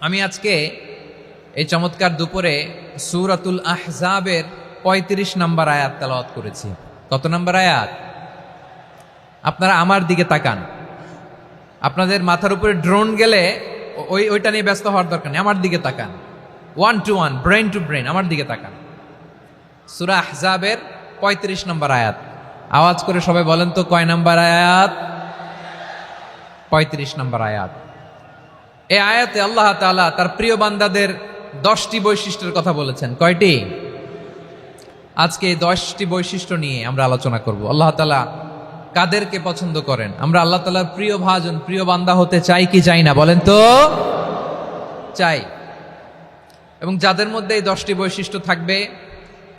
আমি আজকে এই চমৎকার দুপুরে সূরাতুল আহজাবের ৩৫ নম্বর আয়াত তেলাওয়াত করেছি। কত নম্বর আয়াত? আপনারা আমার দিকে তাকান। আপনাদের মাথার উপরে ড্রোন গেলে ওইটা নিয়ে ব্যস্ত হওয়ার দরকার নেই, আমার দিকে তাকান। 1 to 1, ব্রেন টু ব্রেন, আমার দিকে তাকান। সূরা আহজাবের ৩৫ নম্বর আয়াত। আওয়াজ করে সবাই বলেন তো, কয় নম্বর আয়াত? ৩৫ নম্বর আয়াত। এই আয়াতে আল্লাহ তাআলা তার প্রিয় বান্দাদের 10টি বৈশিষ্ট্যের কথা বলেছেন। কয়টি? আজকে এই 10টি বৈশিষ্ট্য নিয়ে আমরা আলোচনা করব। আল্লাহ তাআলা কাদেরকে পছন্দ করেন? আমরা আল্লাহ তাআলার প্রিয় ভাজন, প্রিয় বান্দা হতে চাই কি চাই না? বলেন তো। চাই। এবং যাদের মধ্যে এই 10টি বৈশিষ্ট্য থাকবে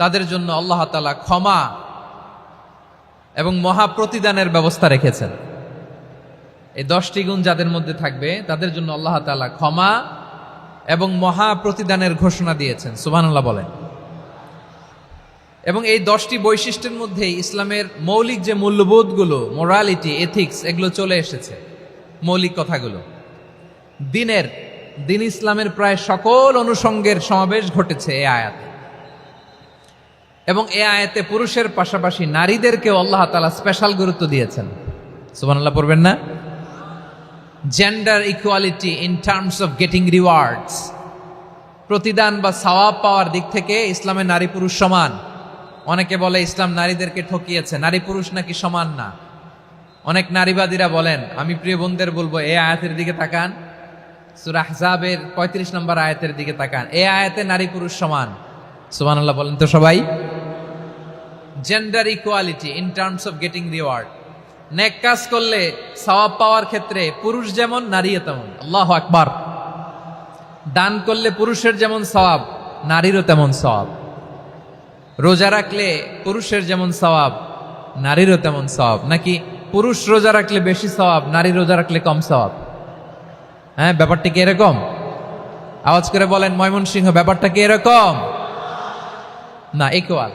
তাদের জন্য আল্লাহ তাআলা ক্ষমা এবং মহা প্রতিদানের ব্যবস্থা রেখেছেন। এই 10টি গুণ যাদের মধ্যে থাকবে তাদের জন্য আল্লাহ তাআলা ক্ষমা এবং মহা প্রতিদানের ঘোষণা দিয়েছেন। সুবহানাল্লাহ বলেন। এবং এই 10টি বৈশিষ্ট্যের মধ্যে ইসলামের মৌলিক যে মূল্যবোধগুলো, মোরালিটি, এথিক্স, এগুলো চলে এসেছে। মৌলিক কথাগুলো দিন ইসলামের প্রায় সকল অনুষঙ্গের সমাবেশ ঘটেছে এই আয়াতে। এবং এই আয়াতে পুরুষের পাশাপাশি নারীদেরকেও আল্লাহ তাআলা স্পেশাল গুরুত্ব দিয়েছেন। সুবহানাল্লাহ পড়বেন না? Gender equality in terms of getting rewards, প্রতিদান বা সওয়াব পাওয়ার দিক থেকে ইসলামে নারী পুরুষ সমান। অনেকে বলে ইসলাম নারীদেরকে ঠকিয়েছে, নারী পুরুষ নাকি সমান না। অনেক নারীবাদীরা বলেন, আমি প্রিয় বোনদের বলবো এই আয়াতের দিকে তাকান, সূরা আহজাবের 35 নম্বর আয়াতের দিকে তাকান। এই আয়াতে নারী পুরুষ সমান। সুবহানাল্লাহ বলেন তো সবাই। Gender equality in terms of getting reward, নেক কাজ করলে সওয়াব পাওয়ার ক্ষেত্রে পুরুষ যেমন নারীও তেমন। আল্লাহু আকবার। দান করলে পুরুষের যেমন সওয়াব, নারীরও তেমন সওয়াব। রোজা রাখলে পুরুষের যেমন সওয়াব, নারীরও তেমন সওয়াব। নাকি পুরুষ রোজা রাখলে বেশি সওয়াব, নারী রোজা রাখলে কম সওয়াব? হ্যাঁ, ব্যাপারটা কি এরকম? আওয়াজ করে বলেন ময়মনসিংহ, ব্যাপারটা কি এরকম? না, ইকুয়াল।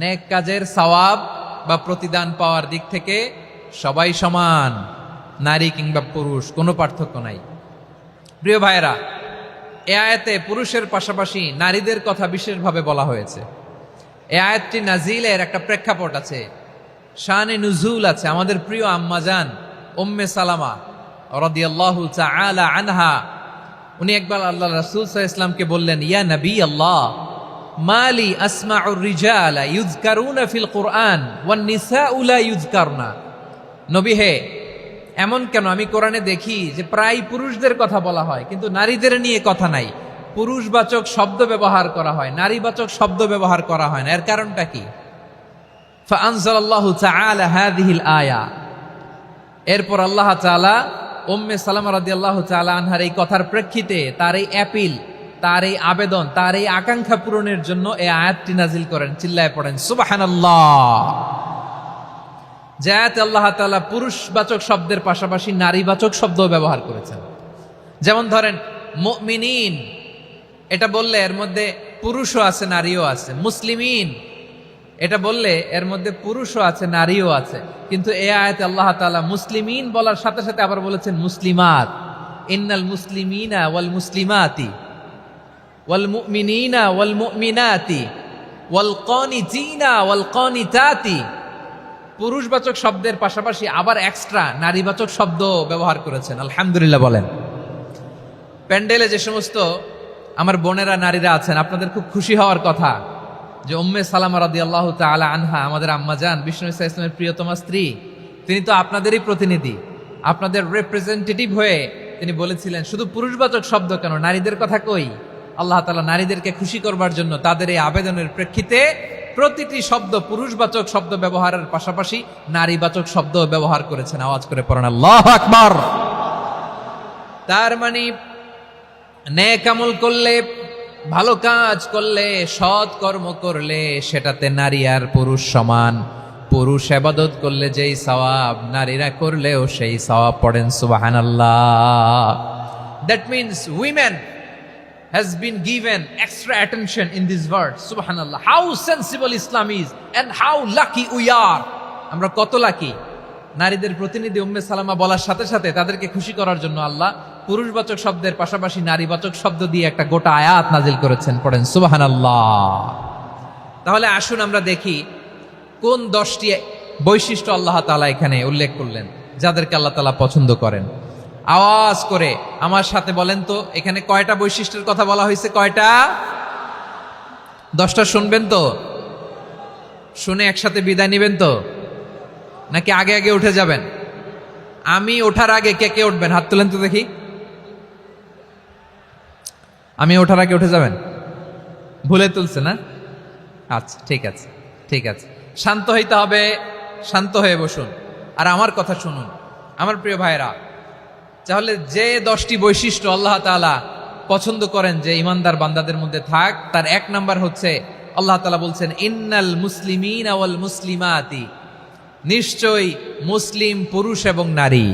নেক কাজের সওয়াব বা প্রতিদান পাওয়ার দিক থেকে সবাই সমান, নারী কিংবা পুরুষ, কোনো পার্থক্য নাই। প্রিয় ভাইয়েরা, এই আয়াতে পুরুষের পাশাপাশি নারীদের কথা বিশেষভাবে বলা হয়েছে। এই আয়াতটি নাজিলের একটা প্রেক্ষাপট আছে, শানে নুজুল আছে। আমাদের প্রিয় আম্মাজান উম্মে সালামা রাদিয়াল্লাহু তাআলা আনহা, উনি একবার আল্লাহ রাসূল সাল্লাল্লাহু আলাইহি ওয়াসাল্লামকে বললেন, ইয়া নবী আল্লাহ, মালি আসমাউর রিজালা ইউযকারুনা ফিল কুরআন ওয়ান নিসাউ লা ইউযকারনা। নবী হে, এমন কেন আমি কোরআনে দেখি যে প্রায় পুরুষদের কথা বলা হয় কিন্তু নারীদের নিয়ে কথা নাই। পুরুষবাচক শব্দ ব্যবহার করা হয়, নারীবাচক শব্দ ব্যবহার করা হয় না। এর কারণটা কি? ফাআনজালাল্লাহু তাআলা হাযিহিল আয়া। এরপর আল্লাহ তাআলা উম্মে সালামা রাদিয়াল্লাহু তাআলা আনহার এই কথার প্রেক্ষিতে, তার এই অ্যাপিল, তার এই আবেদন, তার এই আকাঙ্ক্ষা পূরণের জন্য এই আয়াতটি নাজিল করেন। চিল্লায় পড়েন সুবহানাল্লাহ। যে আয়াতে আল্লাহ তাআলা পুরুষবাচক শব্দের পাশাপাশি নারীবাচক শব্দ ব্যবহার করেছেন। যেমন ধরেন মুমিনিন, এটা বললে এর মধ্যে পুরুষও আছে নারীও আছে। মুসলিমিন, এটা বললে এর মধ্যে পুরুষও আছে নারীও আছে। কিন্তু এই আয়াতে আল্লাহ তাআলা মুসলিমিন বলার সাথে সাথে আবার বলেছেন মুসলিমাত। ইন্নাল মুসলিমিনা ওয়াল মুসলিমাতি ওয়াল মুমিনিনা ওয়াল মুমিনাতি ওয়াল কানিতিনা ওয়াল কানিতাতি। পুরুষবাচক শব্দের পাশাপাশি আবার এক্সট্রা নারীবাচক শব্দ ব্যবহার করেছেন। আলহামদুলিল্লাহ বলেন। প্যান্ডেলে যে সমস্ত আমার বোনেরা নারীরা আছেন, আপনাদের খুব খুশি হওয়ার কথা যে উম্মে সালামা রাদিয়াল্লাহু তাআলা আনহা, আমাদের আম্মাজান বিষ্ণু ইসা ইসলামের প্রিয়তমা স্ত্রী, তিনি তো আপনাদেরই প্রতিনিধি, আপনাদের রিপ্রেজেন্টেটিভ হয়ে তিনি বলেছিলেন শুধু পুরুষবাচক শব্দ কেন, নারীদের কথা কই। আল্লাহ তাআলা নারীদেরকে খুশি করবার জন্য তাদের এই আবেদনের প্রেক্ষিতে প্রতিটি শব্দ পুরুষবাচক শব্দ ব্যবহারের পাশাপাশি নারীবাচক শব্দ ব্যবহার করেছেন। আওয়াজ করে পড়েন আল্লাহু আকবার। তার মানে নেক আমল করলে, ভালো কাজ করলে, সৎ কর্ম করলে সেটাতে নারী আর পুরুষ সমান। পুরুষ ইবাদত করলে যেই সওয়াব, নারীরা করলেও সেই সওয়াব। পড়েন সুবহানাল্লাহ। That means women has been given extra attention in this verse. Subhanallah. How sensible Islam is and how lucky we are. আমরা কত লাকি। নারীদের প্রতিনিধি উম্মে সালামা বলার সাথে সাথে তাদেরকে খুশি করার জন্য আল্লাহ পুরুষবাচক শব্দের পাশাপাশি নারীবাচক শব্দ দিয়ে একটা গোটা আয়াত নাজিল করেছেন, পড়েন সুবহানাল্লাহ। তাহলে আসুন আমরা দেখি কোন 10টি বৈশিষ্ট্য আল্লাহ তাআলা এখানে উল্লেখ করলেন যাদেরকে আল্লাহ তাআলা পছন্দ করেন। আওয়াজ করে আমার সাথে বলেন তো, এখানে কয়টা বৈশিষ্ট্যের কথা বলা হয়েছে? কয়টা? 10টা শুনবেন তো? শুনে একসাথে বিদায় নেবেন তো, নাকি আগে আগে উঠে যাবেন? আমি ওঠার আগে কে কে উঠবেন? হাত তুলেন তো দেখি। আমি ওঠার আগে উঠে যাবেন? ভুলে তুলছে না? আচ্ছা, ঠিক আছে, ঠিক আছে। শান্ত হইতে হবে, শান্ত হয়ে বসুন আর আমার কথা শুনুন আমার প্রিয় ভাইরা। তাহলে যে 10টি বৈশিষ্ট্য আল্লাহ তাআলা পছন্দ করেন যে ইমানদার বান্দাদের মধ্যে থাক, তার 1 নাম্বার হচ্ছে আল্লাহ তাআলা বলছেন ইন্নাল মুসলিমিনা ওয়াল মুসলিমাতি, নিশ্চয়ই মুসলিম পুরুষ এবং নারী।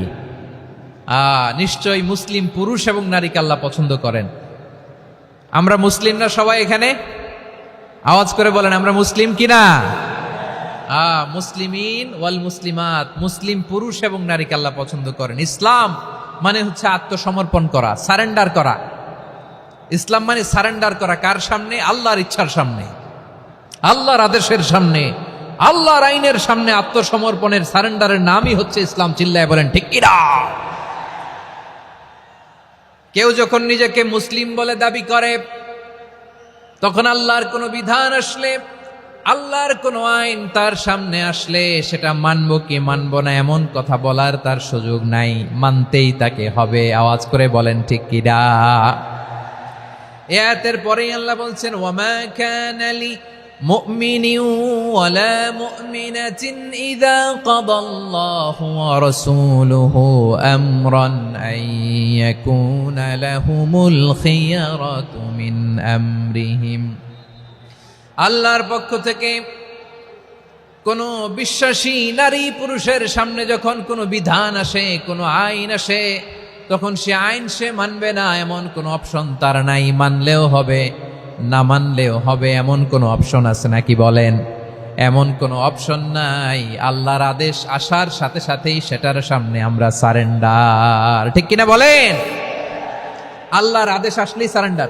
নিশ্চয়ই মুসলিম পুরুষ এবং নারীকে আল্লাহ পছন্দ করেন। আমরা মুসলিম না সবাই এখানে? আওয়াজ করে বলেন আমরা মুসলিম কিনা? মুসলিমিন ওয়াল মুসলিমাত, মুসলিম পুরুষ এবং নারীকে আল্লাহ পছন্দ করেন। ইসলাম মানে হচ্ছে আত্মসমর্পণ করা, সারেন্ডার করা। ইসলাম মানে সারেন্ডার করা কার সামনে? আল্লাহর ইচ্ছার সামনে, আল্লাহর আদেশের সামনে, আল্লাহর আইনের সামনে আত্মসমর্পণের সারেন্ডারের নামই হচ্ছে ইসলাম। চিল্লায় বলেন ঠিক কিনা? কেউ যখন নিজেকে মুসলিম বলে দাবি করে, তখন আল্লাহর কোনো বিধান আসলে, আল্লাহর কোনো আইন তার সামনে আসলে সেটা মানবো কি মানবো না এমন কথা বলার তার সুযোগ নাই, মানতেই তাকে হবে। আওয়াজ করে বলেন ঠিক কিনা? এই আয়াতের পরেই আল্লাহ বলছেন ওয়ামা কানা লি মুমিনিন ওয়ালা মুমিনাতিন ইযা কাদাল্লাহু ওয়া রাসূলুহু আমরান আন ইয়াকুনা লাহুমুল খিয়ারাতু মিন আমরিহিম। আল্লাহর পক্ষ থেকে কোনো বিশ্বাসী নারী পুরুষের সামনে যখন কোনো বিধান আসে, কোনো আইন আসে, তখন সে আইন সে মানবে না এমন কোনো অপশন তার নাই। মানলেও হবে, না মানলেও হবে এমন কোনো অপশন আছে নাকি বলেন? এমন কোনো অপশন নাই। আল্লাহর আদেশ আসার সাথে সাথেই সেটার সামনে আমরা সারেন্ডার। ঠিক কিনা বলেন? আল্লাহর আদেশ আসলেই সারেন্ডার,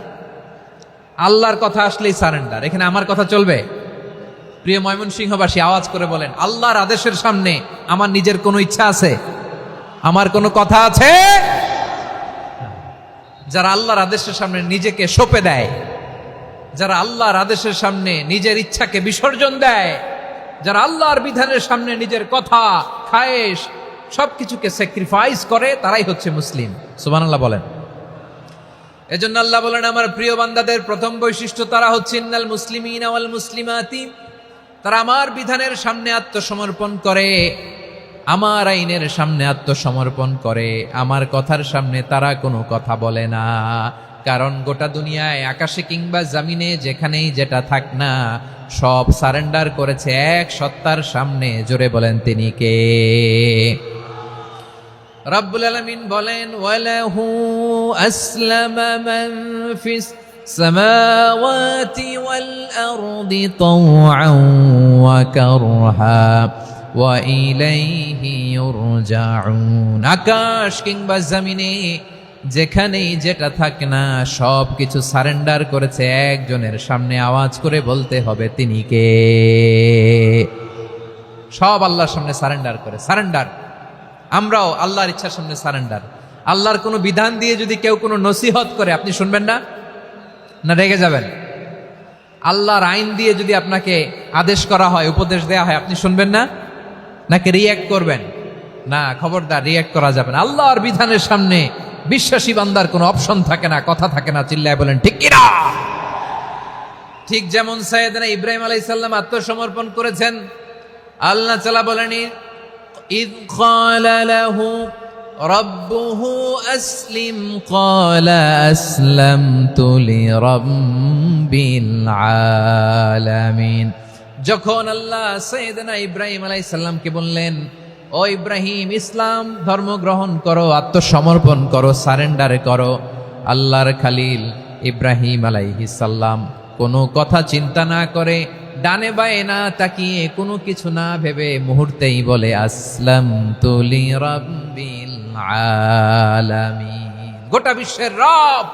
আল্লাহর কথা আসলেই সারেন্ডার। এখানে আমার কথা চলবে? প্রিয় ময়মনসিংহবাসী আওয়াজ করে বলেন আল্লাহর আদেশের সামনে আমার নিজের কোনো ইচ্ছা আছে? আমার কোনো কথা আছে? যারা আল্লাহর আদেশের সামনে নিজেকে সঁপে দেয়, যারা আল্লাহর আদেশের সামনে নিজের ইচ্ছাকে বিসর্জন দেয়, যারা আল্লাহর বিধানের সামনে নিজের কথা, খায়েশ সবকিছুকে স্যাক্রিফাইস করে, তারাই হচ্ছে মুসলিম। সুবহানাল্লাহ বলেন। এজন্য আল্লাহ বলেন আমার প্রিয় বান্দাদের প্রথম বৈশিষ্ট্য তারা হচ্ছে ইন্নাল মুসলিমিনা ওয়াল মুসলিমাতি, তারা আমার বিধানের সামনে আত্মসমর্পণ করে, আমার আইনের সামনে আত্মসমর্পণ করে, আমার কথার সামনে তারা কোনো কথা বলে না। কারণ গোটা দুনিয়ায় আকাশে কিংবা জমিনে যেখানেই যেটা থাক না, সব সারেন্ডার করেছে এক সত্তার সামনে। জোরে বলেন তিনি কে? রব্বুল আলামিন বলেন ওয়ালাহু আসলামা মান ফিস সামাওয়াতি ওয়াল আরদি তাওআন ওয়া কারহা ওয়া ইলাইহি ইউরজাউন। আকাশ কিংবা জমিনে যেখানেই যেটা থাকে না, সব কিছু সারেন্ডার করেছে একজনের সামনে। আওয়াজ করে বলতে হবে তিনি কে? সব আল্লাহর সামনে সারেন্ডার করে। সারেন্ডার। আমরাও আল্লাহর ইচ্ছার সামনে সারেন্ডার। আল্লাহর কোনো বিধান দিয়ে যদি কেউ কোনো নসিহত করে, আপনি শুনবেন না? না রেগে যাবেন? আল্লাহর আইন দিয়ে যদি আপনাকে আদেশ করা হয়, উপদেশ দেয়া হয়, আপনি শুনবেন না? নাকি রিয়্যাক্ট করবেন? না, খবরদার, রিয়্যাক্ট করা যাবে না। আল্লাহর বিধানের সামনে বিশ্বাসী বান্দার কোনো অপশন থাকে না, কথা থাকে না। চিল্লায় বলেন ঠিক কিনা? ঠিক যেমন সাইয়েদনা ইব্রাহিম আলাইহিস সালাম আত্মসমর্পণ করেছেন। আল্লাহ তাআলা বলেন إذ قال له ربه أسلم قال أسلمت لرب العالمين। যখন আল্লাহ সাইয়েদনা ইব্রাহিম আলাইহিস সালামকে বললেন ও ইব্রাহিম ইসলাম ধর্ম গ্রহণ করো, আত্মসমর্পণ করো, সারেন্ডার করো, আল্লাহর খালিল ইব্রাহিম আলাইহিস সালাম কোনো কথা চিন্তা না করে, ডানে বায়ে না তাকিয়ে, কোনো কিছু না ভেবে মুহূর্তেই বলে আসলামতু লিরাব্বিল আলামিন। গোটা বিশ্বের রব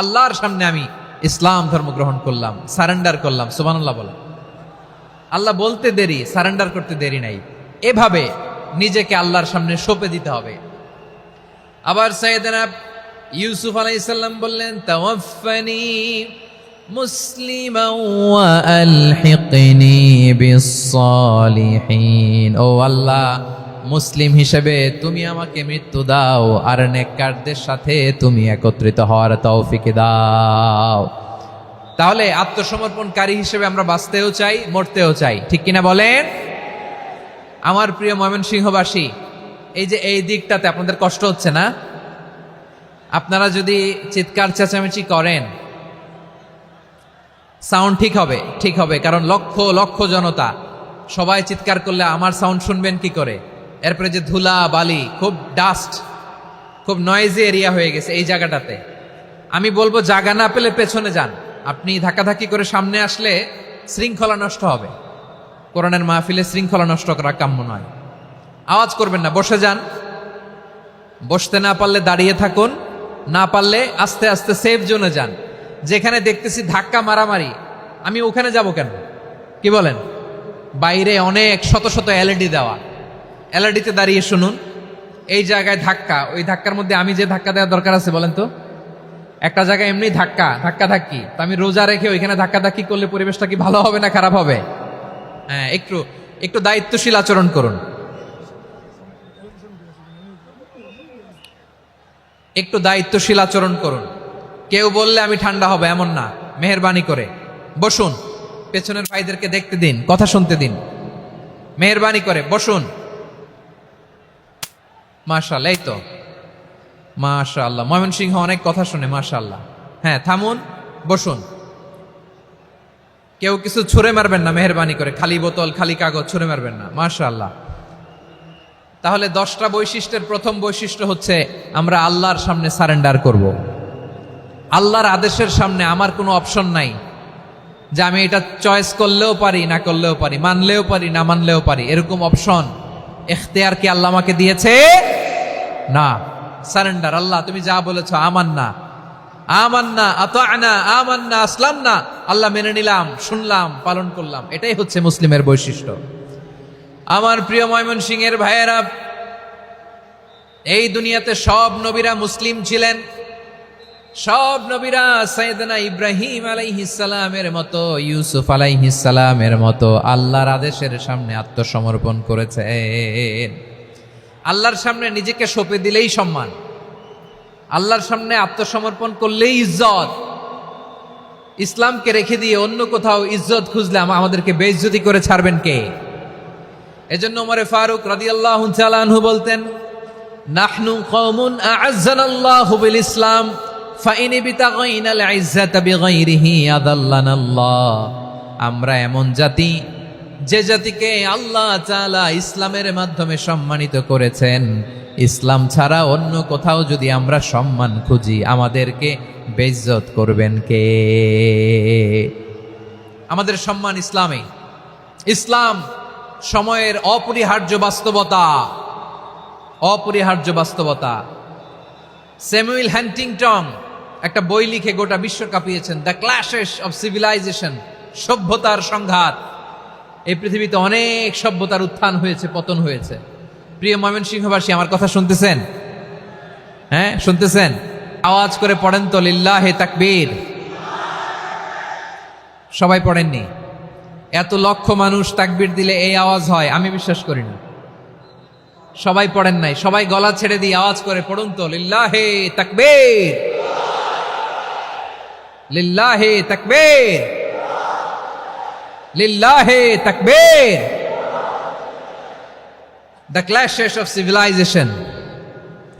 আল্লাহর সামনে আমি ইসলাম ধর্ম গ্রহণ করলাম, সারেন্ডার করলাম। সুবহানাল্লাহ বলেন। আল্লাহ বলতে দেরি, সারেন্ডার করতে দেরি নাই। এভাবে নিজেকে আল্লাহর সামনে সঁপে দিতে হবে। আবার সাইয়েদনা ইউসুফ আলাইহিস সালাম বললেন, তাওয়াফফানি মুসলিমান ওয়া আলহিকনি বিস-সালিহিন। ও আল্লাহ, মুসলিম হিসেবে তুমি আমাকে মৃত্যু দাও, আর নেককারদের সাথে তুমি একত্রিত হওয়ার তৌফিক দাও। তাহলে আত্মসমর্পণকারী হিসেবে আমরা বাঁচতেও চাই, মরতেও চাই, ঠিক কিনা বলেন? আমার প্রিয় ময়মনসিংহবাসী, এই যে এই দিকটাতে আপনাদের কষ্ট হচ্ছে না? আপনারা যদি চিৎকার চেঁচামেচি করেন, সাউন্ড ঠিক হবে, ঠিক হবে, কারণ লক্ষ লক্ষ জনতা, সবাই চিৎকার করলে আমার সাউন্ড শুনবেন কি করে? এরপরে যে ধুলা বালি, খুব ডাস্ট, খুব নয়েজি এরিয়া হয়ে গেছে এই জায়গাটাতে। আমি বলবো জায়গা না পেলে পেছনে যান। আপনি ধাক্কাধাক্কি করে সামনে আসলে শৃঙ্খলা নষ্ট হবে। কোরআনের মাহফিলে শৃঙ্খলা নষ্ট করা কাম্য নয়। আওয়াজ করবেন না, বসে যান। বসতে না পারলে দাঁড়িয়ে থাকুন, না পারলে আস্তে আস্তে সেফ জোনে যান। যেখানে দেখতেছি ধাক্কা মারামারি, আমি ওখানে যাব কেন? কি বলেন? বাইরে অনেক শত শত এলইডি দেওয়া, এলইডিতে দাঁড়িয়ে শুনুন। এই জায়গায় ধাক্কা, ওই ধাক্কার মধ্যে আমি যে ধাক্কা দেওয়ার দরকার আছে বলেন তো? একটা জায়গায় এমনি ধাক্কা ধাক্কি, তো আমি রোজা রেখে ওইখানে ধাক্কি করলে পরিবেশটা কি ভালো হবে না খারাপ হবে? হ্যাঁ, একটু দায়িত্বশীল আচরণ করুন, একটু দায়িত্বশীল আচরণ করুন। কেউ বললে আমি ঠান্ডা হবে এমন না, মেহেরবানি করে বসুন। পেছনের ভাইদেরকে দেখতে দিন, কথা শুনতে দিন, মেহেরবানি করে বসুন। মাশাআল্লাহ, এই তো মাশাআল্লাহ, ময়মনসিংহ অনেক কথা শুনে, মাশাআল্লাহ। হ্যাঁ, থামুন, বসুন। কেউ কিছু ছুঁড়ে মারবেন না, মেহেরবানি করে, খালি বোতল খালি কাগজ ছুঁড়ে মারবেন না, মাশাআল্লাহ। তাহলে 10টা বৈশিষ্ট্যের প্রথম বৈশিষ্ট্য হচ্ছে আমরা আল্লাহর সামনে সারেন্ডার করব। আল্লাহর আদেশের সামনে আমার কোনো অপশন নাই যে আমি এটা চয়েস করলেও পারি, না করলেও পারি, মানলেও পারি, না মানলেও পারি, এরকম অপশন এখতিয়ার কি আল্লাহ আমাকে দিয়েছে? না। সারেন্ডার। আল্লাহ তুমি যা বলেছো, আমান্না আমান্না আতা'না আমান্না আসলামনা, আল্লাহ মেনে নিলাম, শুনলাম, পালন করলাম। এটাই হচ্ছে মুসলিমের বৈশিষ্ট্য। আমার প্রিয় ময়মনসিংহের ভাইয়েরা, এই দুনিয়াতে সব নবীরা মুসলিম ছিলেন। সব নবীরা সাইয়েদনা ইব্রাহিম আলাইহিস সালামের মতো, ইউসুফ আলাইহিস সালামের মতো আল্লাহর আদেশের সামনে আত্মসমর্পণ করেছেন। আল্লাহর সামনে নিজেকে সঁপে দিলেই সম্মান, আল্লাহর সামনে আত্মসমর্পণ করলেই ইজ্জত। ইসলামকে রেখে দিয়ে অন্য কোথাও ইজ্জত খুঁজলে আমাদেরকে বেইজ্জতি করে ছাড়বেন কে? এজন্য ওমরে ফারুক রাদিয়াল্লাহু তাআলা আনহু বলতেন, নাহনু কওমুন আ'আজ্জানাল্লাহু বিল ইসলাম ফাইন বিতাগাইনাল ইজ্জাতা বিগাইরিহি আদাল্লানাল্লাহ। আমরা এমন জাতি, যে জাতিকে আল্লাহ তাআলা ইসলামের মাধ্যমে সম্মানিত করেছেন। ইসলাম ছাড়া অন্য কোথাও যদি আমরা সম্মান খুঁজি, আমাদেরকে বেইজ্জত করবেন কে? আমাদের সম্মান ইসলামে। ইসলাম সময়ের অপরিহার্য বাস্তবতা, অপরিহার্য বাস্তবতা। স্যামুয়েল হান্টিংটন একটা বই লিখে গোটা বিশ্ব কাঁপিয়েছেন, দ্য ক্ল্যাশেস অফ সিভিলাইজেশন, সভ্যতার সংঘাত। এই পৃথিবীতে অনেক সভ্যতার উত্থান হয়েছে, পতন হয়েছে। প্রিয় ময়মনসিংহবাসী, আমার কথা শুনতেছেন? হ্যাঁ, শুনতেছেন? আওয়াজ করে পড়েন তো, লিল্লাহে তাকবীর। সবাই পড়েননি? এত লক্ষ মানুষ তাকবীর দিলে এই আওয়াজ হয়? আমি বিশ্বাস করি না। সবাই পড়েন নাই, সবাই গলা ছেড়ে দিয়ে আওয়াজ করে পড়ুন তো, লিল্লাহে তাকবীর, লিল্লাহে তাকবীর, লিল্লাহে তাকবীর। দ্য ক্ল্যাশেস অফ সিভিলাইজেশন,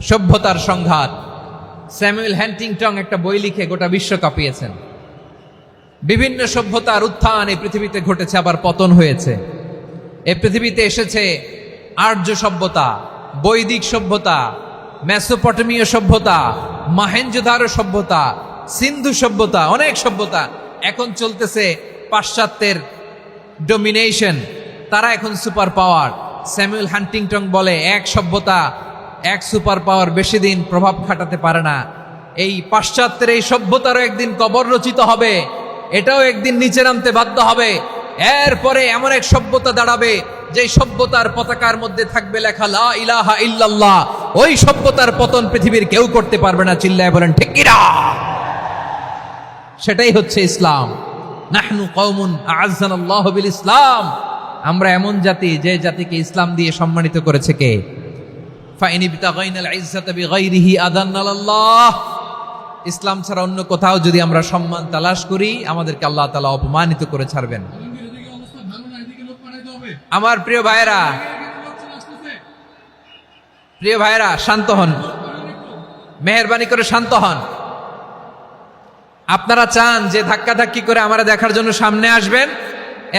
সভ্যতার সংঘাত। স্যামুয়েল হান্টিংটন একটা বই লিখে গোটা বিশ্ব কাঁপিয়েছেন। বিভিন্ন সভ্যতার উত্থান এই পৃথিবীতে ঘটেছে, আবার পতন হয়েছে। এই পৃথিবীতে এসেছে আর্য সভ্যতা, বৈদিক সভ্যতা, মেসোপটেমীয় সভ্যতা, মহেঞ্জোদারো সভ্যতা, সিন্ধু সভ্যতা, অনেক সভ্যতা। এখন চলতেছে পাশ্চাত্যের ডোমিনেশন, তারা এখন সুপার পাওয়ার। স্যামুয়েল হান্টিংটন বলে, এক সভ্যতা, এক সুপার পাওয়ার বেশি দিন প্রভাব খাটাতে পারে না। এই পাশ্চাত্যের এই সভ্যতারও একদিন কবর রচিত হবে, এটাও একদিন নিচে নামতে বাধ্য হবে। এরপরে এমন এক সভ্যতা দাঁড়াবে যে সভ্যতার পতাকার মধ্যে থাকবে লেখা লা ইলাহা ইল্লাল্লাহ। ওই সভ্যতার পতন পৃথিবীর কেউ করতে পারবে না, চিল্লায় বলেন ঠিক কিনা? সেটাই হচ্ছে ইসলাম। নাহনু কওমুন আ'আজ্জানাল্লাহু বিল ইসলাম, আমরা এমন জাতি যে জাতিকে ইসলাম দিয়ে সম্মানিত করেছে কে? ফাইন ইবতাগাইনাল ইজ্জাতা বিগাইরিহি আদান্নাল্লাহ, ইসলাম ছাড়া অন্য কোথাও যদি আমরা সম্মান তালাশ করি আমাদেরকে আল্লাহ তাআলা অপমানিত করে ছাড়বেন। আমার প্রিয় ভাইরা শান্ত হন, মেহেরবানি করে শান্ত হন। আপনারা চান যে ধাক্কাধাক্কি করে আমরা দেখার জন্য সামনে আসবেন,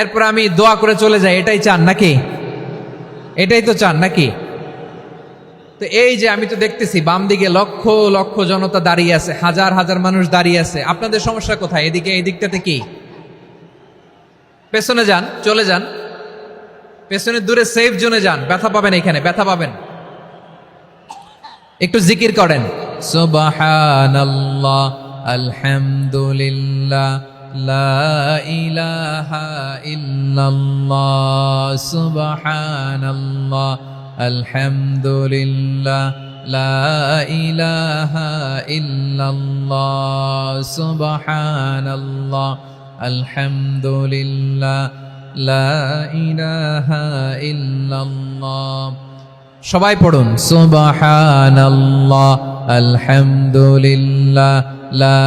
এরপর আমি দোয়া করে চলে যাই, এটাই চান নাকি? এটাই তো চান নাকি? তো এই যে আমি তো দেখতেছি বাম দিকে লক্ষ লক্ষ জনতা দাঁড়িয়ে আছে, হাজার হাজার মানুষ দাঁড়িয়ে আছে। আপনাদের সমস্যা কোথায়? এদিকে, এই দিকটাতে কি? পেছনে যান, চলে যান, পেছনে দূরে সেফ জোনে যান। ব্যথা পাবেন, এখানে ব্যথা পাবেন। একটু জিকির করেন, সুবহানাল্লাহ আলহামদুলিল্লাহ লা ইলাহা ইল্লাল্লাহ, সুবহানাল্লাহ আলহামদুলিল্লাহ লা ইলাহা ইল্লাল্লাহ, সুবহানাল্লাহ আলহামদুলিল্লাহ লা ইলাহা ইল্লাল্লাহ। সবাই পড়ুন, সুবহানাল্লাহ আলহামদুলিল্লাহ লা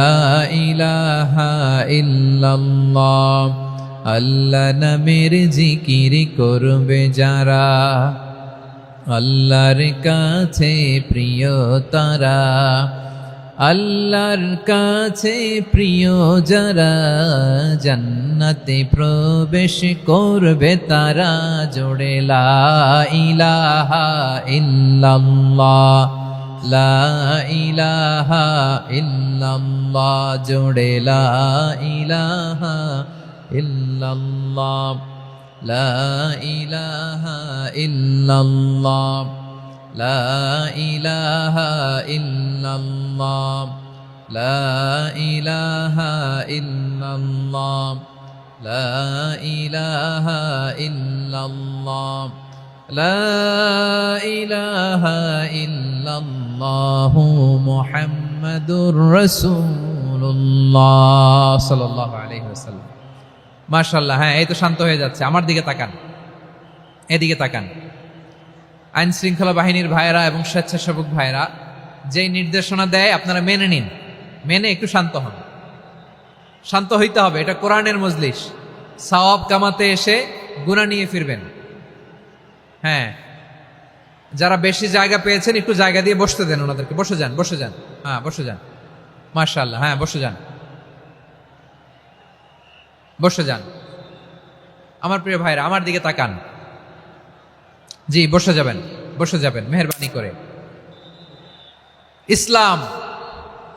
ইলাহা ইল্লাল্লাহ। আল্লাহ নামের জিকির করবে যারা, আল্লাহর কাছে প্রিয় তারা, আল্লাহর কাছে প্রিয় যারা, জান্নাতে প্রবেশ করবে তারা। জোড়ে লা ইলাহা ইল্লাল্লাহ, লা ইলাহা ইল্লাল্লাহ, জোড়ে লা ইলাহা ইল্লাল্লাহ, লা ইলাহা ইল্লাল্লাহ, লা ইলাহা ইল্লাল্লাহ, লা ইলাহা ইল্লাল্লাহ, লা ইলাহা ইল্লাল্লাহ, লা ইলাহা ইল্লাল্লাহ মুহাম্মাদুর রাসূলুল্লাহ সাল্লাল্লাহু আলাইহি ওয়াসাল্লাম। মাশাআল্লাহ। হ্যাঁ, এই তো শান্ত হয়ে যাচ্ছে। আমার দিকে তাকান, এদিকে তাকান। আইন শৃঙ্খলা বাহিনীর ভাইয়েরা এবং স্বেচ্ছাসেবক ভাইয়েরা যেই নির্দেশনা দেয় আপনারা মেনে নিন, মেনে একটু শান্ত হন। শান্ত হইতে হবে, এটা কোরআনের মজলিস। সওয়াব কামাতে এসে গুনাহ নিয়ে ফিরবেন। হ্যাঁ, যারা বেশি জায়গা পেয়েছেন একটু জায়গা দিয়ে বসতে দেন ওনাদেরকে। বসে যান, বসে যান। হ্যাঁ, বসে যান। মাশাআল্লাহ। হ্যাঁ, বসে যান, বসে যান। আমার প্রিয় ভাইরা আমার দিকে তাকান। জি, বসে যাবেন, বসে যাবেন মেহেরবানি করে। ইসলাম,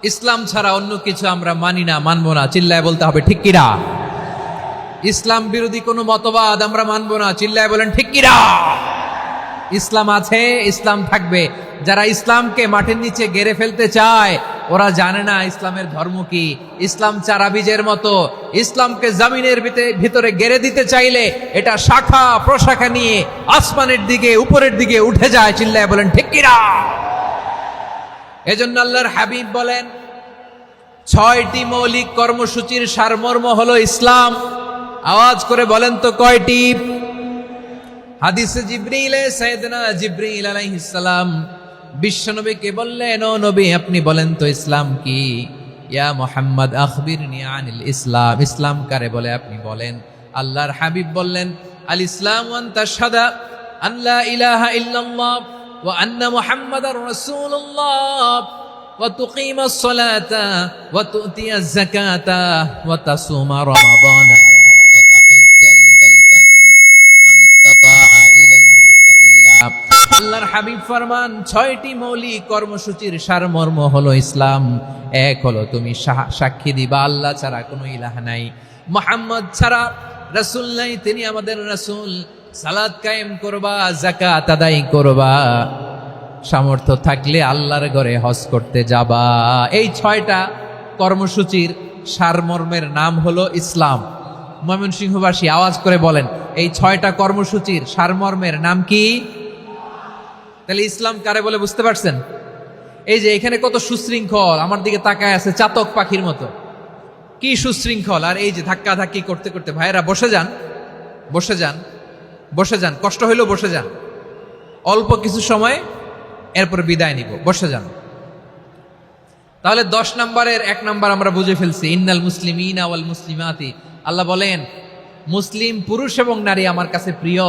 ইসলাম ছাড়া অন্য কিছু আমরা মানি না, মানবো না। চিল্লায় বলতে হবে ঠিক কিনা? ইসলাম বিরোধী কোনো মতবাদ আমরা মানবো না। চিল্লায় বলেন ঠিক কিনা? ইসলাম আছে, ইসলাম থাকবে। যারা ইসলামকে মাটির নিচে গেড়ে ফেলতে চায় ওরা জানে না ইসলামের ধর্ম কি। ইসলাম চারা বীজের মতো, ইসলামকে জমিনের ভিতরে গেড়ে দিতে চাইলে এটা শাখা প্রশাখা নিয়ে আসমানের দিকে, উপরের দিকে উঠে যায়। চিল্লায় বলেন ঠিক কিনা? এজন্য আল্লাহর হাবিব বলেন ৬টি মৌলিক কর্মসূচির সারমর্ম হলো ইসলাম। আওয়াজ করে বলেন তো কয়টি? হাদিসে জিবরিলে সাইয়েদনা জিবরিল আলাইহিস সালাম বিশ্বনবীকে বললেন, ও নবী আপনি বলেন তো ইসলাম কি? ইয়া মুহাম্মদ আখবিরনি আনিল ইসলাম, ইসলাম কারে বলে আপনি বলেন। আল্লাহর হাবিব বললেন, আল ইসলাম আন তাশহাদা আন লা ইলাহা ইল্লাল্লাহ ওয়া আন্না মুহাম্মাদার রাসূলুল্লাহ ওয়া তুকিমাস সালাতা ওয়া তুতিয়াজ যাকাতা ওয়া তাসুমা রমাদানা ওয়া তাহুজ্জাল বাইতা মান ইসতাতাআ ইলাইহি সাবিলা। আল্লাহর হাবিব ফরমান ৬টি মৌলিক কর্মসূচির সারমর্ম হলো ইসলাম। এক হলো তুমি সাক্ষী দিবা আল্লাহ ছাড়া কোনো ইলাহ নাই, মুহাম্মদ ছাড়া রাসূল নাই, তিনি আমাদের রাসূল। সালাত কায়েম করবা, যাকাত আদায় করবা, সামর্থ্য থাকলে আল্লাহর ঘরে হজ করতে যাবা। এই 6টা কর্মসূচির সারমর্মের নাম হলো ইসলাম। ময়মনসিংহবাসী আওয়াজ করে বলেন, এই 6টা কর্মসূচির সারমর্মের নাম কি? তাহলে ইসলাম কারে বলে বুঝতে পারছেন? এই যে এখানে কত সুশৃঙ্খল, আমার দিকে তাকায় আছে চাতক পাখির মতো, কি সুশৃঙ্খল। আর এই যে ধাক্কা ধাক্কি করতে করতে, ভাইরা বসে যান, বসে যান, বসে যান, কষ্ট হইলেও বসে যান, অল্প কিছু সময়, এরপরে বিদায় নিব, বসে যান। তাহলে 10 নম্বরের 1 নম্বর আমরা বুঝে ফেলছি, ইন্নাল মুসলিমিনা ওয়াল মুসলিমাতি। আল্লাহ বলেন, মুসলিম পুরুষ এবং নারী আমার কাছে প্রিয়,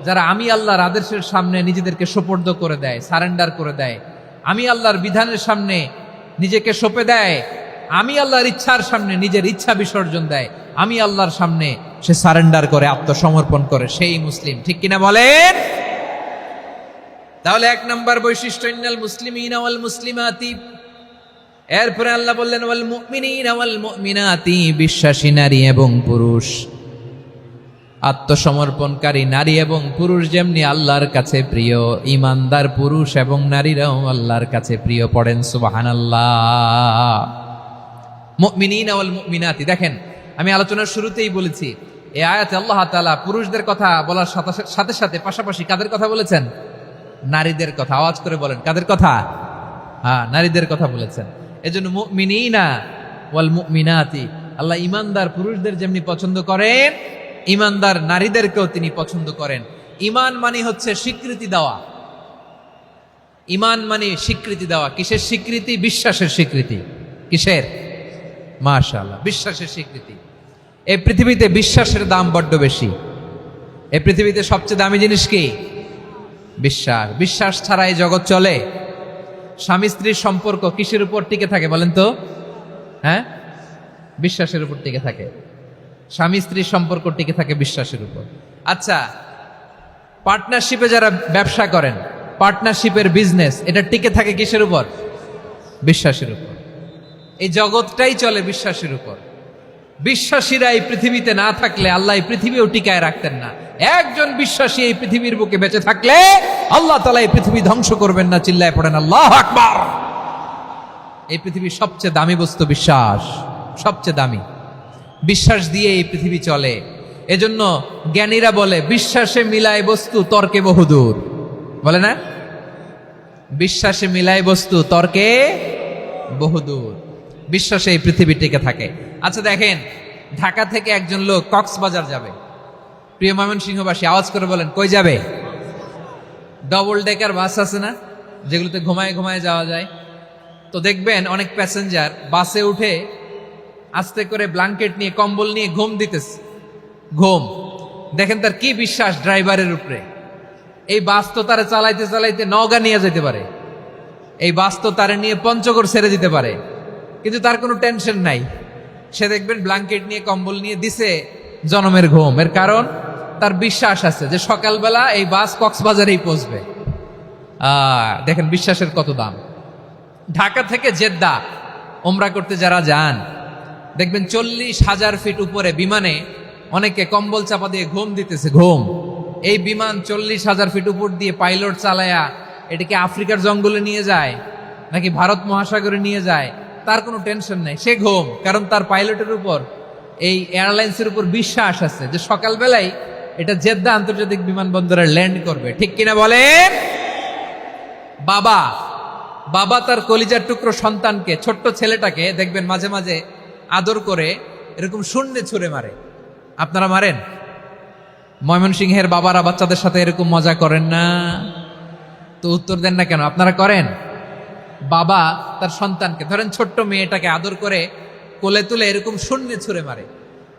যারা আমি আল্লাহর আদেশের সামনে নিজেদেরকে সোপর্দ করে দেয়, সারেন্ডার করে দেয়, আমি আল্লাহর বিধানের সামনে নিজেকে সঁপে দেয়, আমি আল্লাহর ইচ্ছার সামনে নিজের ইচ্ছা বিসর্জন দেয়, আমি আল্লাহর সামনে সে সারেন্ডার করে, আত্মসমর্পণ করে, সেই মুসলিম। ঠিক কিনা বলেন? তাহলে 1 নম্বর বৈশিষ্ট্য ইন্নাল মুসলিমিনা ওয়াল মুসলিমাতি। এরপরে আল্লাহ বললেন ওয়াল মুমিনিনা ওয়াল মুমিনাতি, বিশ্বাসী নারী এবং পুরুষ, আত্মসমর্পণকারী নারী এবং পুরুষ যেমনি আল্লাহর কাছে প্রিয়, ইমানদার পুরুষ এবং নারীরাও আল্লাহর কাছে প্রিয়। পড়েন সুবহানাল্লাহ। মুমিনিনা ওয়াল মুমিনাতি। দেখেন, আমি আলোচনার শুরুতেই বলেছি, এই আয়াতে আল্লাহ তাআলা পুরুষদের কথা বলার সাথে সাথে পাশাপাশি কাদের কথা বলেছেন? নারীদের কথা। আওয়াজ করে বলেন, কাদের কথা? হ্যাঁ, নারীদের কথা বলেছেন। এজন্য মুমিনিনা ওয়াল মুমিনাতি, আল্লাহ ইমানদার পুরুষদের যেমনি পছন্দ করেন, ইমানদার নারীদেরকেও তিনি পছন্দ করেন। ঈমান মানে হচ্ছে স্বীকৃতি দেওয়া। ঈমান মানে স্বীকৃতি দেওয়া। কিসের স্বীকৃতি? বিশ্বাসের স্বীকৃতি। কিসের? মাশাআল্লাহ, বিশ্বাসের স্বীকৃতি। এই পৃথিবীতে বিশ্বাসের দাম বড্ড বেশি। এই পৃথিবীতে সবচেয়ে দামি জিনিস কি? বিশ্বাস। বিশ্বাস ছাড়া এই জগৎ চলে? স্বামী স্ত্রীর সম্পর্ক কিসের উপর টিকে থাকে বলেন তো? হ্যাঁ, বিশ্বাসের উপর টিকে থাকে। স্বামী স্ত্রীর সম্পর্ক টিকে থাকে বিশ্বাসের উপর। আচ্ছা, পার্টনারশিপে যারা ব্যবসা করেন, পার্টনারশিপের বিজনেস, এটা টিকে থাকে কিসের উপর? বিশ্বাসের উপর। এই জগৎটাই চলে বিশ্বাসের উপর। বিশ্বাসীরা এই পৃথিবীতে না থাকলে আল্লাহ এই পৃথিবীও টিকায় রাখতেন না। একজন বিশ্বাসী এই পৃথিবীর বুকে বেঁচে থাকলে আল্লাহ তাআলা এই পৃথিবী ধ্বংস করবেন না। চিল্লায় পড়েন আল্লাহু আকবার। এই পৃথিবীর সবচেয়ে দামি বস্তু বিশ্বাস, সবচেয়ে দামি। বিশ্বাস দিয়ে এই পৃথিবী চলে। এজন্য জ্ঞানীরা বলে, বিশ্বাসে মিলায় বস্তু, তর্কে বহুদূর। বলে না? বিশ্বাসে মিলায় বস্তু, তর্কে বহুদূর। বিশ্বাসে এই পৃথিবী টিকে থাকে। আচ্ছা দেখেন, ঢাকা থেকে একজন লোক কক্সবাজার যাবে। প্রিয় ময়মনসিংহবাসী আওয়াজ করে বলেন, কই যাবে? ডবল ডেকার বাস আছে না, যেগুলোতে ঘুমায় ঘুমায় যাওয়া যায়। তো দেখবেন অনেক প্যাসেঞ্জার বাসে উঠে আস্তে করে ব্ল্যাঙ্কেট নিয়ে, কম্বল নিয়ে ঘুম দিতেছে। ঘুম দেখেন তার কি বিশ্বাস ড্রাইভারের উপরে। এই বাস তো তারা চালাইতে চালাইতে নওগাঁ নিয়ে যেতে পারে, এই বাস তো তারা নিয়ে পঞ্চগড় ছেড়ে দিতে পারে, কিন্তু তার কোনো টেনশন নাই। সে দেখবেন ব্ল্যাঙ্কেট নিয়ে, কম্বল নিয়ে দিছে জনমের ঘুম। এর কারণ তার বিশ্বাস আছে যে সকালবেলা এই বাস কক্সবাজারেই পৌঁছবে। দেখেন বিশ্বাসের কত দাম। ঢাকা থেকে জেদ্দা ওমরা করতে যারা যান, দেখবেন 40,000 ফিট উপরে বিমানে অনেকে কম্বল চাপা দিয়ে ঘুম দিতেছে। ঘুম। এই বিমান 40,000 ফিট উপর দিয়ে পাইলট চালায়া এটাকে আফ্রিকার জঙ্গলে নিয়ে যায় নাকি ভারত মহাসাগরে নিয়ে যায়, তার কোনো টেনশন নাই। সে ঘুম, কারণ তার পাইলটের উপর, এই এয়ারলাইন্সের উপর বিশ্বাস আছে যে সকালবেলায় এটা জেদ্দা আন্তর্জাতিক বিমানবন্দরে ল্যান্ড করবে। ঠিক কিনা বলেন? বাবা বাবা তার কলিজার টুকরো সন্তানকে, ছোট্ট ছেলেটাকে দেখবেন মাঝে মাঝে আদর করে এরকম শূন্যে ছুঁড়ে মারে। আপনারা মারেন? ময়মনসিংহের বাবারা বাচ্চাদের সাথে এরকম মজা করেন না? তো উত্তর দেন না কেন? আপনারা করেন? বাবা তার সন্তানকে, ধরেন ছোট্ট মেয়েটাকে আদর করে কোলে তুলে এরকম শূন্যে ছুঁড়ে মারে।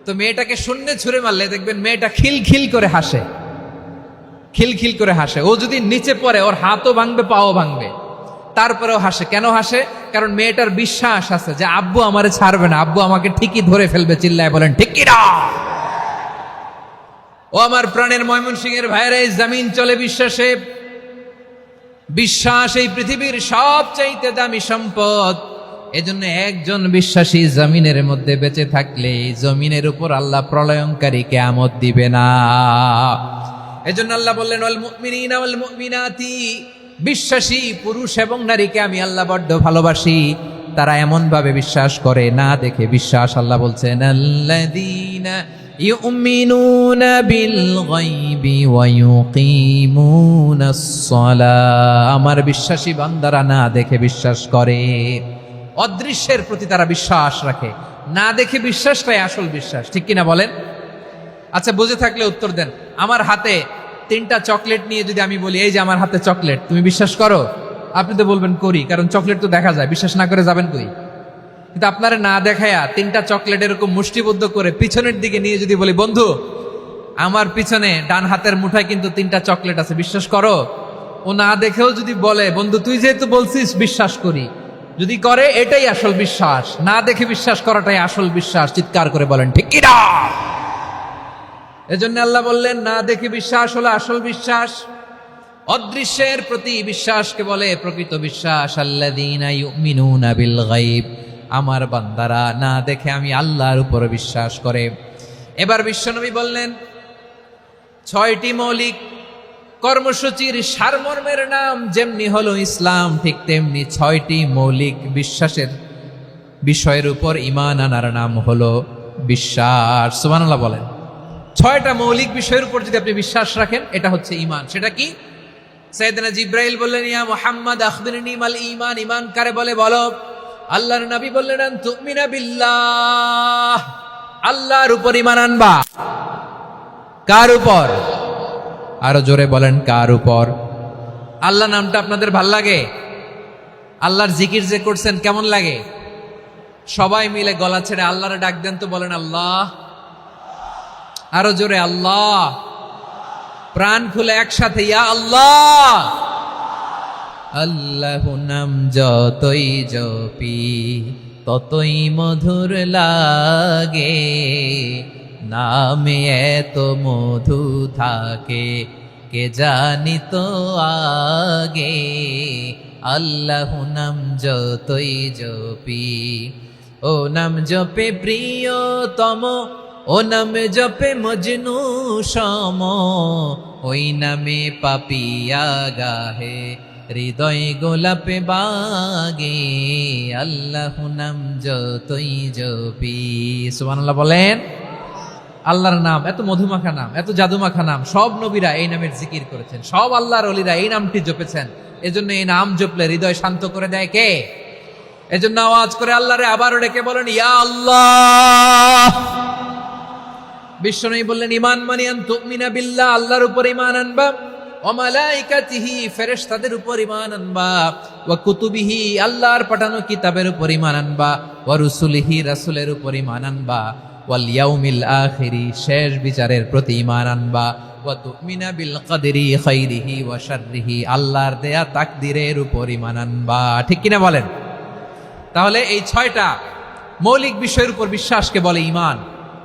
তো মেয়েটাকে শূন্যে ছুঁড়ে মারলে দেখবেন মেয়েটা খিলখিল করে হাসে, খিলখিল করে হাসে। ও যদি নিচে পড়ে ওর হাতও ভাঙবে, পাও ভাঙবে, তারপরেও হাসে। কেন হাসে? কারণ মেয়েটার বিশ্বাস আছে যে আব্বু আমারে ছাড়বে না, আব্বু আমাকে ঠিকই ধরে ফেলবে। চিল্লায় বলেন ঠিক কি না? ও আমার প্রাণের ময়মনসিংহের ভাইরা, এই জমিন চলে বিশ্বাসে। বিশ্বাস এই পৃথিবীর সবচাইতে দামি সম্পদ। এজন্য একজন বিশ্বাসী জমিনের মধ্যে বেঁচে থাকলে জমিনের উপর আল্লাহ প্রলয়ঙ্কারী কিয়ামত দিবে না। এজন্য আল্লাহ বললেন ওয়াল মুমিনিনা ওয়াল মুমিনাতি, বিশ্বাসী পুরুষ এবং নারীকে আমি আল্লাহ বড্ড ভালোবাসি, তারা এমন ভাবে বিশ্বাস করে না দেখে বিশ্বাস। আল্লাহ বলছেন আল্লাযীনা ইউমিনুনা বিল গায়বি ওয়া ইউকিমুনাস সালাহ, আমার বিশ্বাসী বান্দারা না দেখে বিশ্বাস করে। অদৃশ্যের প্রতি তারা বিশ্বাস রাখে, না দেখে বিশ্বাসটাই আসল বিশ্বাস, ঠিক কিনা বলেন? আচ্ছা, বুঝে থাকলে উত্তর দেন। আমার হাতে 3টা চকলেট নিয়ে যদি আমি বলি এই যে আমার হাতে চকলেট, তুমি বিশ্বাস করো? আপনি তো বলবেন করি, কারণ চকলেট তো দেখা যায়, বিশ্বাস না করে যাবেন কই? কিন্তু আপনারা না দেখায়া 3টা চকলেট এরকম মুষ্টিবদ্ধ করে পিছনের দিকে নিয়ে যদি বলি বন্ধু আমার পিছনে ডান হাতের মুঠায় কিন্তু 3টা চকলেট আছে, বিশ্বাস করো? ও না দেখেও যদি বলে বন্ধু তুই যেহেতু বলছিস বিশ্বাস করি, যদি করে এটাই আসল বিশ্বাস, না দেখে বিশ্বাস করাটাই আসল বিশ্বাস। চিৎকার করে বলেন ঠিক কি না? এজন্য আল্লাহ বললেন না দেখে বিশ্বাস হলো আসল বিশ্বাস। অদৃশ্যের প্রতি বিশ্বাসকে বলে প্রকৃত বিশ্বাস। আল্লাযীনা ইউমিনুনা বিল গায়ব, আমার বান্দারা না দেখে আমি আল্লাহর উপর বিশ্বাস করে। এবার বিশ্বনবী বললেন 6টি মৌলিক কর্মসূচির সারমর্মের নাম যেমনি হলো ইসলাম, ঠিক তেমনি 6টি মৌলিক বিশ্বাসের বিষয়ের উপর ঈমান আনার নাম হলো বিশ্বাস। সুবহানাল্লাহ বলেন। 6টা মৌলিক বিষয়ের উপর যদি আপনি বিশ্বাস রাখেন এটা হচ্ছে ঈমান। সেটা কি? সাইয়েদনা জিবরাইল বললেন ইয়া মুহাম্মদ আখবিরনি মাল ঈমান, ঈমান কারে বলে বলো। আল্লাহর নবী বললেন আন তুমিনা বিল্লাহ, আল্লাহর উপর ঈমান আনবা। কার উপর? আরো জোরে বলেন কার উপর? আল্লাহ নামটা আপনাদের ভাল লাগে? আল্লাহর জিকির যে করছেন কেমন লাগে? সবাই মিলে গলা ছেড়ে আল্লাহরে ডাক দেন তো, বলেন আল্লাহ। আরো জোরে আল্লাহ। প্রাণ খুলে একসাথে ইয়া আল্লাহ। আল্লাহ নাম যতই জপি ততই মধুর লাগে, নামে এত মধু থাকে কে জানি তো আগে। আল্লাহ নাম যতই জপি, ও নাম জপে প্রিয়তম, ও নামে জপে মজনু সম, ওই নামে পাপিয়া গাহে হৃদয় গোলাপে বাগে। আল্লাহ নাম যতই জপি। সুবহানাল্লাহ বলেন। আল্লাহর নাম এত মধুমাখা নাম, এত জাদুমাখা নাম, সব নবীরা এই নামের জিকির করেছেন, সব আল্লাহর ওলিরা এই নামটি জপেছেন। এজন্য এই নাম জপলে হৃদয় শান্ত করে দেয় কে? এজন্য আওয়াজ করে আল্লাহরে আবারও ডেকে বলেন ইয়া আল্লাহ। বিশ্বনবী বললেন ঈমান মানে আন তুমিনা বিল্লাহ, আল্লাহর উপর ঈমান আনবা, ওয়া মালাইকাতিহি, ফেরেশতাদের উপর ঈমান আনবা, ওয়া কুতুবিহি, আল্লাহর পাঠানো কিতাবের উপর ঈমান আনবা, ওয়া রুসুলিহি, রাসূলের উপর ঈমান আনবা, ওয়াল ইয়াউমিল আখিরি, শেষ বিচারের প্রতি ঈমান আনবা, ওয়া তুমিনা বিল কদরি খাইরিহি ওয়া শাররিহি, আল্লাহর দেয়া তাকদীরের উপর ঈমান আনবা। ঠিক কিনা বলেন? তাহলে এই 6টা মৌলিক বিষয়ের উপর বিশ্বাসকে বলে ঈমান।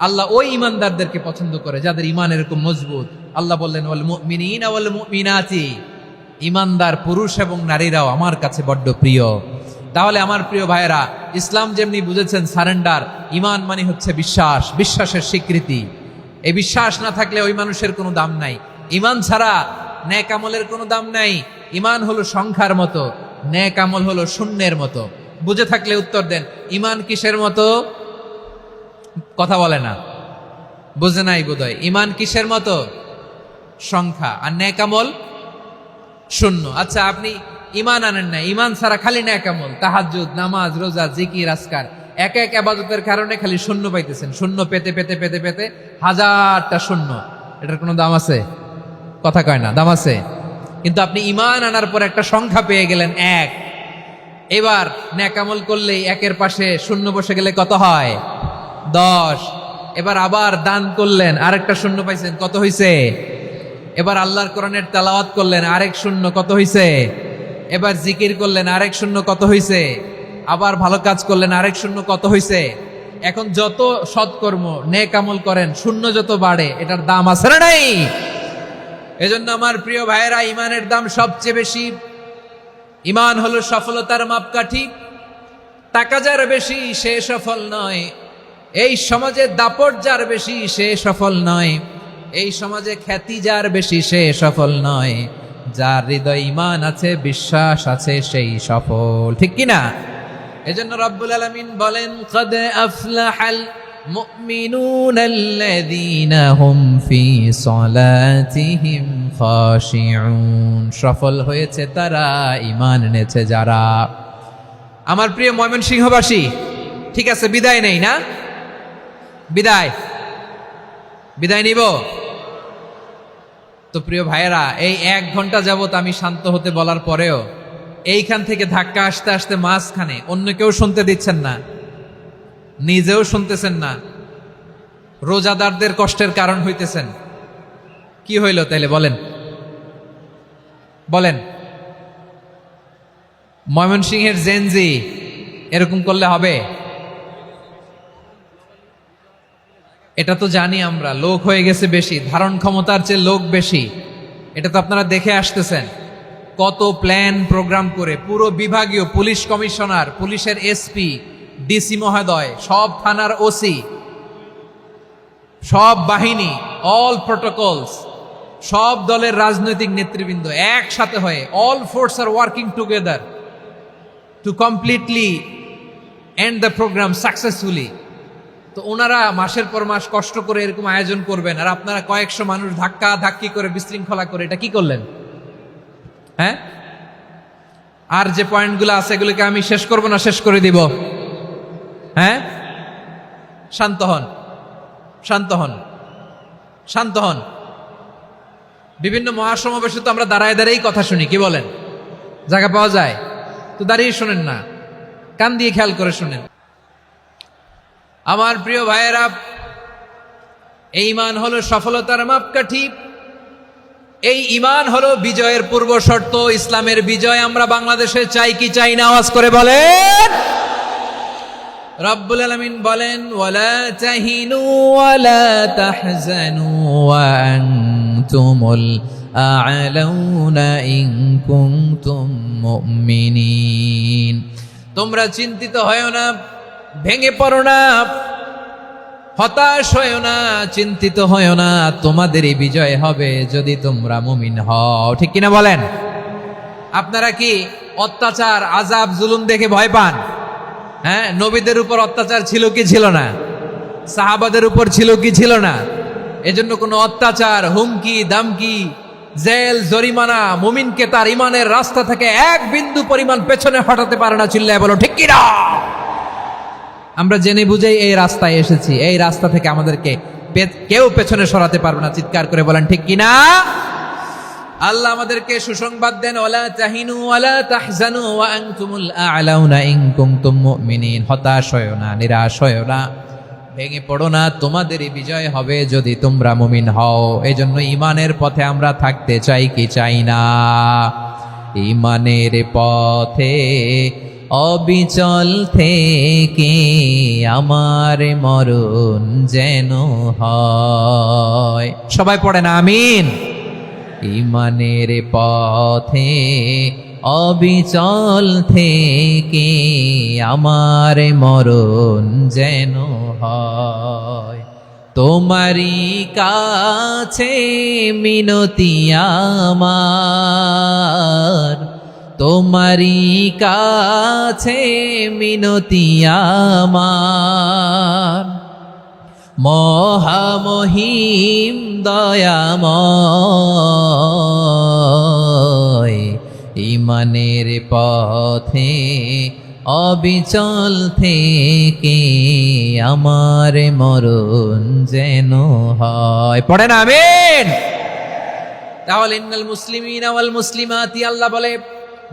আল্লাহ ওই ঈমানদারদেরকে পছন্দ করে যাদের ঈমান এরকম মজবুত। আল্লাহ বললেন ওয়াল মুমিনিনা ওয়াল মুমিনাতি, ঈমানদার পুরুষ এবং নারীরাও আমার কাছে বড্ড প্রিয়। তাহলে আমার প্রিয় ভাইয়েরা, ইসলাম যেমনি বুঝেছেন সারেন্ডার, ঈমান মানে হচ্ছে বিশ্বাস, বিশ্বাসের স্বীকৃতি। এই বিশ্বাস না থাকলে ওই মানুষের কোনো দাম নাই। ঈমান ছাড়া নেক আমলের কোনো দাম নাই। ঈমান হলো সংখ্যার মতো, নেক আমল হলো শূন্যের মতো। বুঝে থাকলে উত্তর দেন, ঈমান কিসের মতো? কথা বলে না, বুঝে নাই বোধহয়। ঈমান কিসের মতো? সংখ্যা। আর নেক আমল শূন্য। আচ্ছা, আপনি ঈমান আনেন না, ঈমান ছাড়া খালি নেক আমল, তাহাজ্জুদ, নামাজ, রোজা, জিকির, আজকার, এক এক ইবাদতের কারণে খালি শূন্য পাইতেছেন। শূন্য পেতে পেতে পেতে পেতে হাজারটা শূন্য। এটার কোনো দাম আছে? কথা কয় না, দাম আছে। কিন্তু আপনি ঈমান আনার পর একটা সংখ্যা পেয়ে গেলেন 1। এবার নেক আমল করলেই একের পাশে শূন্য বসে গেলে কত হয়? 10। এবার আবার দান করলেন, আরেকটা শূন্য পাইছেন, কত হইছে? এবার আল্লাহর কোরআনের তেলাওয়াত করলেন, আরেক শূন্য, কত হইছে? এবার জিকির করলেন, আরেক শূন্য, কত হইছে? আবার ভালো কাজ করলেন, আরেক শূন্য, কত হইছে? এখন যত সৎকর্ম নেক আমল করেন, শূন্য যত বাড়ে, এটার দাম আছে না নাই? এজন্য আমার প্রিয় ভাইয়েরা, ঈমানের দাম সবচেয়ে বেশি। ঈমান হলো সফলতার মাপকাঠি। টাকা যার বেশি সে সফল নয়, এই সমাজে দাপট যার বেশি সে সফল নয়, এই সমাজে খ্যাতি যার বেশি সে সফল নয়, যার হৃদয় ঈমান আছে, বিশ্বাস আছে, সেই সফল। ঠিক কি না? এজন্য রব্বুল আলামিন বলেন, ক্বাদ আফলাহাল মুমিনুনা আল্লাযীনা হুম ফি সালাতিহিম খাশিউন। সফল হয়েছে তারা, ঈমান এনেছে যারা। আমার প্রিয় ময়মনসিংহবাসী, ঠিক আছে, বিদায় নেই না? বিদায় নিব তো? প্রিয় ভাইয়েরা, এই 1 ঘন্টা যাবত আমি শান্ত হতে বলার পরেও এইখান থেকে ধাক্কা আসতে আসতে মাঝখানে অন্য কেউ শুনতে দিচ্ছেন না, নিজেও শুনতেছেন না, রোজাদারদের কষ্টের কারণ হইতেছেন। কি হইল তাইলে বলেন? ময়মনসিংহের জেনজি এরকম করলে হবে? এটা তো জানি আমরা, লোক হয়ে গেছে বেশি, ধারণ ক্ষমতার চেয়ে লোক বেশি। এটা তো আপনারা দেখে আসতেছেন, কত প্ল্যান প্রোগ্রাম করে পুরো বিভাগীয় পুলিশ কমিশনার, পুলিশের এসপি, ডিসি মহোদয়, সব থানার ওসি, সব বাহিনী, অল প্রোটোকলস, সব দলের রাজনৈতিক নেতৃবৃন্দ একসাথে হয়ে, all force are working together to completely end the programme successfully. তো ওনারা মাসের পর মাস কষ্ট করে এরকম আয়োজন করবেন, আর আপনারা কয়েকশো মানুষ ধাক্কা ধাক্কি করে বিশৃঙ্খলা করে এটা কি করলেন? হ্যাঁ, আর যে পয়েন্টগুলো আছে এগুলোকে আমি শেষ করব না শেষ করে দিব? হ্যাঁ, শান্ত হন। বিভিন্ন মহাসমাবেশে তো আমরা দাঁড়ায় দাঁড়িয়েই কথা শুনি, কি বলেন? জায়গা পাওয়া যায় তো দাঁড়িয়ে শোনেন না, কান দিয়ে খেয়াল করে শুনেন। আমার প্রিয় ভাইয়েরা, এই ঈমান হলো সফলতার মাপকাঠি, এই ঈমান হলো বিজয়ের পূর্ব শর্ত। ইসলামের বিজয় আমরা বাংলাদেশে চাই কি চাই না? আওয়াজ করে বলেন। রব্বুল আলামিন বলেন, ওয়ালা তাহিনু ওয়ালা তাহজানু ওয়া আনতুমুল আ'লাউনা ইন কুনতুম মুমিনিন। তোমরা চিন্তিত হয়ো না, ভেঙে পড়ো না, হতাশ হয়ো না, চিন্তিত হয়ো না, তোমাদেরই বিজয় হবে যদি তোমরা মুমিন হও। ঠিক কিনা বলেন? আপনারা কি অত্যাচার, আযাব, জুলুম দেখে ভয় পান? হ্যাঁ, নবীদের উপর অত্যাচার ছিল কি ছিল না? সাহাবাদের উপর ছিল কি ছিল না? এজন্য কোনো অত্যাচার, হুমকি, দামকি, জেল, জরিমানা মুমিনকে তার ঈমানের রাস্তা থেকে 1 বিন্দু পরিমাণ পেছনে হটাতে পারে না। চিল্লায় বলো ঠিক কিনা? আমরা জেনে বুঝেই এই রাস্তায় এসেছি, এই রাস্তা থেকে আমাদেরকে কেউ পেছনে সরাতে পারবে না। চিৎকার করে বলেন ঠিক কিনা? আল্লাহ আমাদেরকে সুসংবাদ দেন, ওয়ালা তাহিনু ওয়ালা তাহজানু ওয়া আনতুমুল আ'লাউনা ইন কুনতুম মুমিনিন। হতাশ হয়ো না, নিরাশ হয়ো না, ভেঙে পড়ো না, তোমাদেরই বিজয় হবে যদি তোমরা মুমিন হও। এজন্য ঈমানের পথে আমরা থাকতে চাই কি চাই না? ঈমানের পথে অবিচল থেকে আমার মরণ যেন হয়। সবাই পড়েন আমিন। ঈমানের পথে অবিচল থেকে আমার মরণ যেন হয়। তোমারই কাছে মিনতি আমার, তোমারই কাছে মিনতি আমার, মহামহিম দয়াময়। ঈমানের পথে অবিচল থেকে আমার মরণ যেন হয়। পড়েন আমিন। তাহলে ইন্নাল মুসলিমিনা ওয়াল মুসলিমাতি, আল্লাহ বলে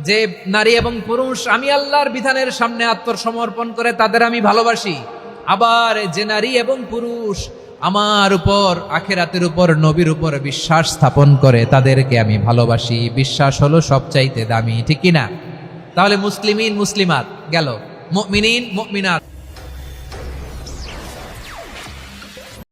যে নারী এবং পুরুষ আমি আল্লাহর বিধানের সামনে আত্মসমর্পণ করে তাদের আমি ভালোবাসি। আবার যে নারী এবং পুরুষ আমার উপর, আখিরাতের উপর, নবীর উপর বিশ্বাস স্থাপন করে তাদেরকে আমি ভালোবাসি। বিশ্বাস হলো সবচাইতে দামি। ঠিক কিনা? তাহলে মুসলিমিন মুসলিমাত গেল, মুমিনিন মুমিনাত